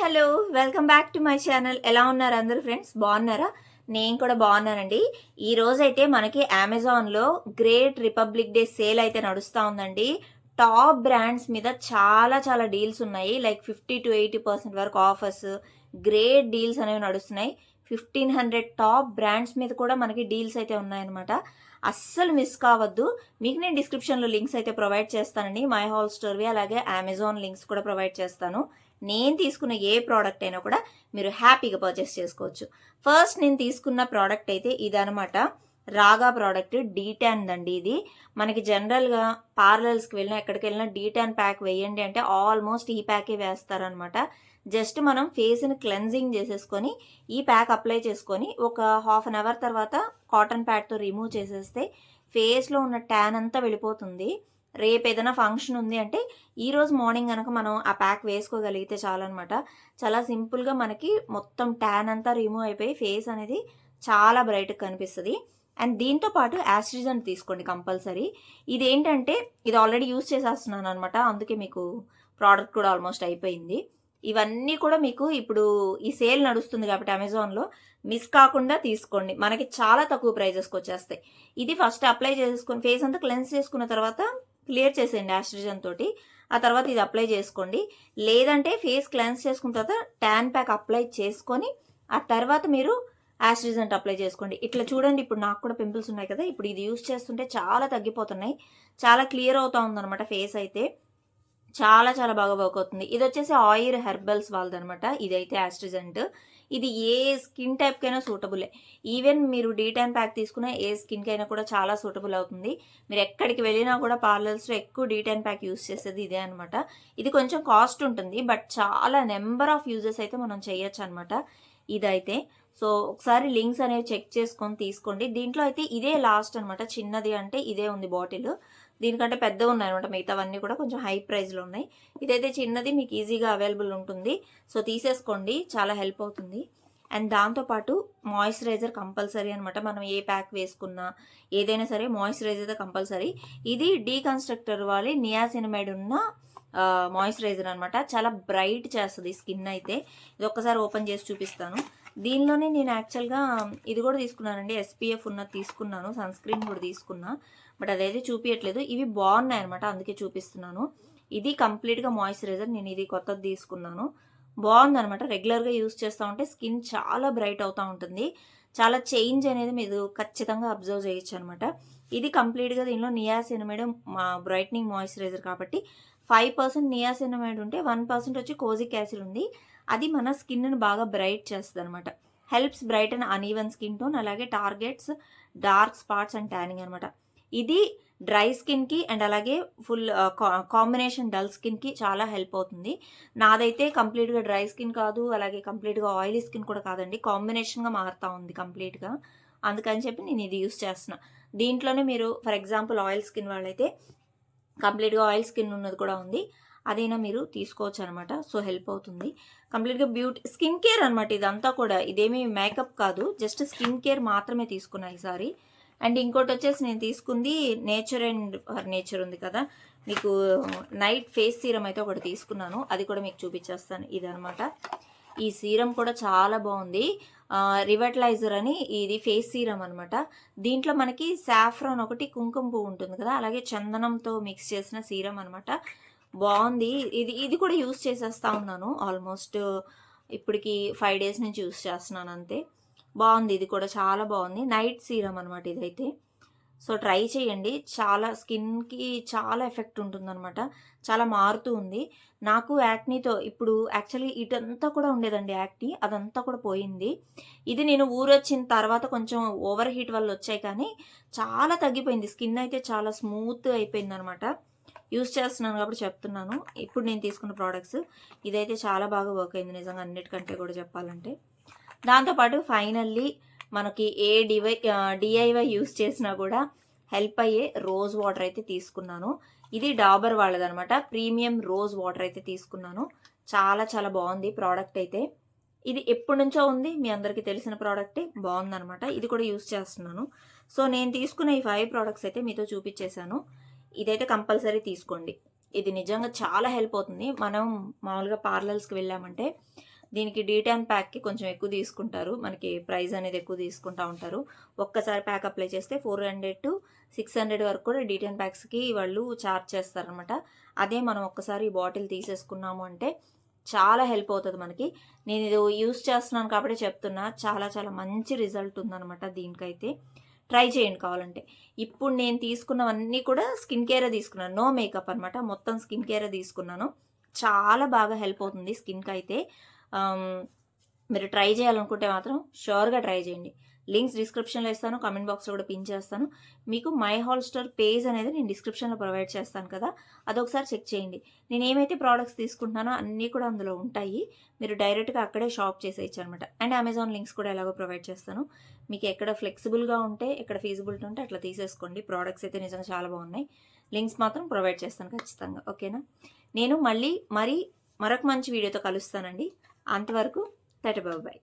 Hello welcome back to my channel. ఎలా ఉన్నారు అందరు ఫ్రెండ్స్? బాగున్నారా? నేను కూడా బాగున్నానండి. ఈ రోజు అయితే మనకి అమెజాన్లో గ్రేట్ రిపబ్లిక్ డే సేల్ అయితే నడుస్తూ ఉందండి. టాప్ బ్రాండ్స్ మీద చాలా చాలా డీల్స్ ఉన్నాయి. లైక్ 50-80% వరకు ఆఫర్స్, గ్రేట్ డీల్స్ అనేవి నడుస్తున్నాయి. 1500 టాప్ బ్రాండ్స్ మీద కూడా మనకి డీల్స్ అయితే ఉన్నాయన్నమాట. అస్సలు మిస్ కావద్దు. మీకు నేను డిస్క్రిప్షన్లో లింక్స్ అయితే ప్రొవైడ్ చేస్తానండి. మై హోల్ స్టోర్వి అలాగే అమెజాన్ లింక్స్ కూడా ప్రొవైడ్ చేస్తాను. నేను తీసుకున్న ఏ ప్రోడక్ట్ అయినా కూడా మీరు హ్యాపీగా పర్చేస్ చేసుకోవచ్చు. ఫస్ట్ నేను తీసుకున్న ప్రోడక్ట్ అయితే ఇదనమాట. రాగా ప్రోడక్ట్ D10 అండి. ఇది మనకి జనరల్గా పార్లర్స్కి వెళ్ళినా ఎక్కడికి వెళ్ళినా D10 ప్యాక్ వేయండి అంటే ఆల్మోస్ట్ ఈ ప్యాకే వేస్తారనమాట. జస్ట్ మనం ఫేస్ని క్లెన్జింగ్ చేసేసుకొని ఈ ప్యాక్ అప్లై చేసుకొని ఒక హాఫ్ అన్ అవర్ తర్వాత కాటన్ ప్యాడ్తో రిమూవ్ చేసేస్తే ఫేస్లో ఉన్న ట్యాన్ అంతా వెళ్ళిపోతుంది. రేపు ఏదైనా ఫంక్షన్ ఉంది అంటే ఈరోజు మార్నింగ్ కనుక మనం ఆ ప్యాక్ వేసుకోగలిగితే చాలన్నమాట. చాలా సింపుల్గా మనకి మొత్తం ట్యాన్ అంతా రిమూవ్ అయిపోయి ఫేస్ అనేది చాలా బ్రైట్గా కనిపిస్తుంది. అండ్ దీంతో పాటు యాస్ట్రిజన్ తీసుకోండి కంపల్సరీ. ఇది ఏంటంటే ఇది ఆల్రెడీ యూస్ చేసేస్తున్నాను అనమాట, అందుకే మీకు ప్రోడక్ట్ కూడా ఆల్మోస్ట్ అయిపోయింది. ఇవన్నీ కూడా మీకు ఇప్పుడు ఈ సేల్ నడుస్తుంది కాబట్టి అమెజాన్లో మిస్ కాకుండా తీసుకోండి. మనకి చాలా తక్కువ ప్రైజెస్కి వచ్చేస్తాయి. ఇది ఫస్ట్ అప్లై చేసుకొని ఫేస్ అంతా క్లెన్స్ చేసుకున్న తర్వాత క్లియర్ చేసేయండి యాస్ట్రిజన్ తోటి. ఆ తర్వాత ఇది అప్లై చేసుకోండి. లేదంటే ఫేస్ క్లెన్స్ చేసుకున్న తర్వాత ట్యాన్ ప్యాక్ అప్లై చేసుకొని ఆ తర్వాత మీరు యాస్ట్రిజెంట్ అప్లై చేసుకోండి. ఇట్లా చూడండి, ఇప్పుడు నాకు కూడా పింపుల్స్ ఉన్నాయి కదా, ఇప్పుడు ఇది యూస్ చేస్తుంటే చాలా తగ్గిపోతున్నాయి. చాలా క్లియర్ అవుతా ఉందన్నమాట ఫేస్ అయితే. చాలా చాలా బాగా వర్క్ అవుతుంది. ఇది వచ్చేసి ఆయిర్ హెర్బల్స్ వాళ్ళదనమాట. ఇదైతే యాస్ట్రిజెంట్. ఇది ఏ స్కిన్ టైప్కైనా సూటబులే. ఈవెన్ మీరు D10 ప్యాక్ తీసుకున్న ఏ స్కిన్కి అయినా కూడా చాలా సూటబుల్ అవుతుంది. మీరు ఎక్కడికి వెళ్ళినా కూడా పార్లర్స్లో ఎక్కువ D10 ప్యాక్ యూస్ చేసేది ఇదే అనమాట. ఇది కొంచెం కాస్ట్ ఉంటుంది, బట్ చాలా నెంబర్ ఆఫ్ యూజెస్ అయితే మనం చేయొచ్చు అనమాట ఇదైతే. సో ఒకసారి లింక్స్ అనేవి చెక్ చేసుకొని తీసుకోండి. దీంట్లో అయితే ఇదే లాస్ట్ అనమాట. చిన్నది అంటే ఇదే ఉంది బాటిల్. దీనికంటే పెద్దగా ఉన్నాయి అనమాట. మిగతావన్నీ కూడా కొంచెం హై ప్రైస్లో ఉన్నాయి. ఇదైతే చిన్నది, మీకు ఈజీగా అవైలబుల్ ఉంటుంది. సో తీసేసుకోండి, చాలా హెల్ప్ అవుతుంది. అండ్ దాంతోపాటు మాయిశ్చరైజర్ కంపల్సరీ అనమాట. మనం ఏ ప్యాక్ వేసుకున్నా ఏదైనా సరే మాయిశ్చరైజర్ కంపల్సరీ. ఇది డీకన్స్ట్రక్టర్ వాళ్ళి నియాసినమైడ్ ఉన్న మాయిశ్చరైజర్ అనమాట. చాలా బ్రైట్ చేస్తుంది స్కిన్ అయితే. ఇది ఒక్కసారి ఓపెన్ చేసి చూపిస్తాను. దీనిలోనే నేను యాక్చువల్గా ఇది కూడా తీసుకున్నానండి, SPF ఉన్నది తీసుకున్నాను, సన్ స్క్రీన్ కూడా తీసుకున్నా, బట్ అదైతే చూపించట్లేదు. ఇవి బాగున్నాయి అనమాట, అందుకే చూపిస్తున్నాను. ఇది కంప్లీట్గా మాయిశ్చరైజర్. నేను ఇది కొత్తది తీసుకున్నాను, బాగుందనమాట. రెగ్యులర్గా యూస్ చేస్తూ ఉంటే స్కిన్ చాలా బ్రైట్ అవుతూ ఉంటుంది. చాలా చేంజ్ అనేది మీరు ఖచ్చితంగా అబ్జర్వ్ చేయొచ్చు అనమాట. ఇది కంప్లీట్గా దీనిలో నియాసినమైడ్ బ్రైట్నింగ్ మాయిశ్చరైజర్ కాబట్టి 5% నియాసినమైడ్ ఉంటే 1% వచ్చి కోజిక్ యాసిడ్ ఉంది. అది మన స్కిన్ను బాగా బ్రైట్ చేస్తుంది అనమాట. Helps bright and uneven skin tone, అలాగే targets dark spots and tanning అనమాట. ఇది డ్రై స్కిన్కి అండ్ అలాగే ఫుల్ కాంబినేషన్ డల్ స్కిన్కి చాలా హెల్ప్ అవుతుంది. నాదైతే కంప్లీట్గా డ్రై స్కిన్ కాదు, అలాగే కంప్లీట్గా ఆయిలీ స్కిన్ కూడా కాదండి, కాంబినేషన్గా మారుతూ ఉంది కంప్లీట్గా. అందుకని చెప్పి నేను ఇది యూస్ చేస్తున్నా. దీంట్లోనే మీరు ఫర్ ఎగ్జాంపుల్ ఆయిల్ స్కిన్ వాళ్ళైతే కంప్లీట్గా ఆయిల్ స్కిన్ ఉన్నది కూడా ఉంది, అదైనా మీరు తీసుకోవచ్చు అనమాట. సో హెల్ప్ అవుతుంది. కంప్లీట్గా బ్యూటీ స్కిన్ కేర్ అనమాట ఇదంతా కూడా. ఇదేమీ మేకప్ కాదు, జస్ట్ స్కిన్ కేర్ మాత్రమే తీసుకున్నా ఈసారి. అండ్ ఇంకోటి వచ్చేసి నేను తీసుకుంది నేచర్ అండ్ నేచర్ ఉంది కదా, మీకు నైట్ ఫేస్ సీరం అయితే ఒకటి తీసుకున్నాను. అది కూడా మీకు చూపించేస్తాను. ఇదనమాట. ఈ సీరం కూడా చాలా బాగుంది. రివటలైజర్ అని ఇది ఫేస్ సీరం అనమాట. దీంట్లో మనకి సాఫ్రాన్ ఒకటి, కుంకుమ పువ్వు ఉంటుంది కదా, అలాగే చందనంతో మిక్స్ చేసిన సీరం అనమాట. బాగుంది. ఇది కూడా యూస్ చేసేస్తా ఉన్నాను. ఆల్మోస్ట్ ఇప్పటికి 5 days నుంచి యూస్ చేస్తున్నాను అంతే. బాగుంది, ఇది కూడా చాలా బాగుంది. నైట్ సీరం అనమాట ఇదైతే. సో ట్రై చేయండి, చాలా స్కిన్కి చాలా ఎఫెక్ట్ ఉంటుందన్నమాట. చాలా మారుతూ ఉంది. నాకు యాక్నీతో ఇప్పుడు యాక్చువల్లీ ఇటంతా కూడా ఉండేదండి యాక్నీ, అదంతా కూడా పోయింది. ఇది నేను ఊరొచ్చిన తర్వాత కొంచెం ఓవర్ హీట్ వల్ల వచ్చాయి, కానీ చాలా తగ్గిపోయింది. స్కిన్ అయితే చాలా స్మూత్ అయిపోయింది అనమాట. యూస్ చేస్తున్నాను కాబట్టి చెప్తున్నాను. ఇప్పుడు నేను తీసుకున్న ప్రోడక్ట్స్ ఇదైతే చాలా బాగా వర్క్ అయింది నిజంగా, అన్నిటికంటే కూడా చెప్పాలంటే. దాంతోపాటు ఫైనల్లీ మనకి ఏ DIY యూస్ చేసినా కూడా హెల్ప్ అయ్యే రోజ్ వాటర్ అయితే తీసుకున్నాను. ఇది డాబర్ వాళ్ళదనమాట. ప్రీమియం రోజ్ వాటర్ అయితే తీసుకున్నాను. చాలా చాలా బాగుంది ప్రోడక్ట్ అయితే. ఇది ఎప్పటి నుంచో ఉంది, మీ అందరికీ తెలిసిన ప్రోడక్టే, బాగుందనమాట. ఇది కూడా యూస్ చేస్తున్నాను. సో నేను తీసుకున్న ఈ 5 ప్రోడక్ట్స్ అయితే మీతో చూపించేశాను. ఇదైతే కంపల్సరీ తీసుకోండి. ఇది నిజంగా చాలా హెల్ప్ అవుతుంది. మనం మామూలుగా పార్లర్స్కి వెళ్ళామంటే దీనికి డీటాన్ ప్యాక్కి కొంచెం ఎక్కువ తీసుకుంటారు, మనకి ప్రైస్ అనేది ఎక్కువ తీసుకుంటా ఉంటారు. ఒక్కసారి ప్యాక్ అప్లై చేస్తే 400 to 600 వరకు కూడా డీటాన్ ప్యాక్స్కి వాళ్ళు ఛార్జ్ చేస్తారనమాట. అదే మనం ఒక్కసారి ఈ బాటిల్ తీసేసుకున్నాము అంటే చాలా హెల్ప్ అవుతుంది మనకి. నేను ఇది యూస్ చేస్తున్నాను కాబట్టి చెప్తున్నా, చాలా చాలా మంచి రిజల్ట్ ఉందనమాట దీనికైతే. ట్రై చేయండి కావాలంటే. ఇప్పుడు నేను తీసుకున్నవన్నీ కూడా స్కిన్ కేరే తీసుకున్నాను, నో మేకప్ అనమాట, మొత్తం స్కిన్ కేరే తీసుకున్నాను. చాలా బాగా హెల్ప్ అవుతుంది స్కిన్కి అయితే. మీరు ట్రై చేయాలనుకుంటే మాత్రం షూర్గా ట్రై చేయండి. లింక్స్ డిస్క్రిప్షన్లో ఇస్తాను, కామెంట్ బాక్స్లో కూడా పిన్ చేస్తాను. మీకు మై హాల్స్టర్ పేజ్ అనేది నేను డిస్క్రిప్షన్లో ప్రొవైడ్ చేస్తాను కదా, అదొకసారి చెక్ చేయండి. నేను ఏమైతే ప్రోడక్ట్స్ తీసుకుంటున్నానో అన్నీ కూడా అందులో ఉంటాయి. మీరు డైరెక్ట్గా అక్కడే షాప్ చేసేయచ్చు అనమాట. అండ్ అమెజాన్ లింక్స్ కూడా ఎలాగో ప్రొవైడ్ చేస్తాను. మీకు ఎక్కడ ఫ్లెక్సిబుల్గా ఉంటే, ఎక్కడ ఫీజిబిలిటీ ఉంటే అట్లా తీసేసుకోండి. ప్రోడక్ట్స్ అయితే నిజంగా చాలా బాగున్నాయి. లింక్స్ మాత్రం ప్రొవైడ్ చేస్తాను ఖచ్చితంగా, ఓకేనా. నేను మళ్ళీ మరొక మంచి వీడియోతో కలుస్తానండి. అంతవరకు టాటా బాయ్.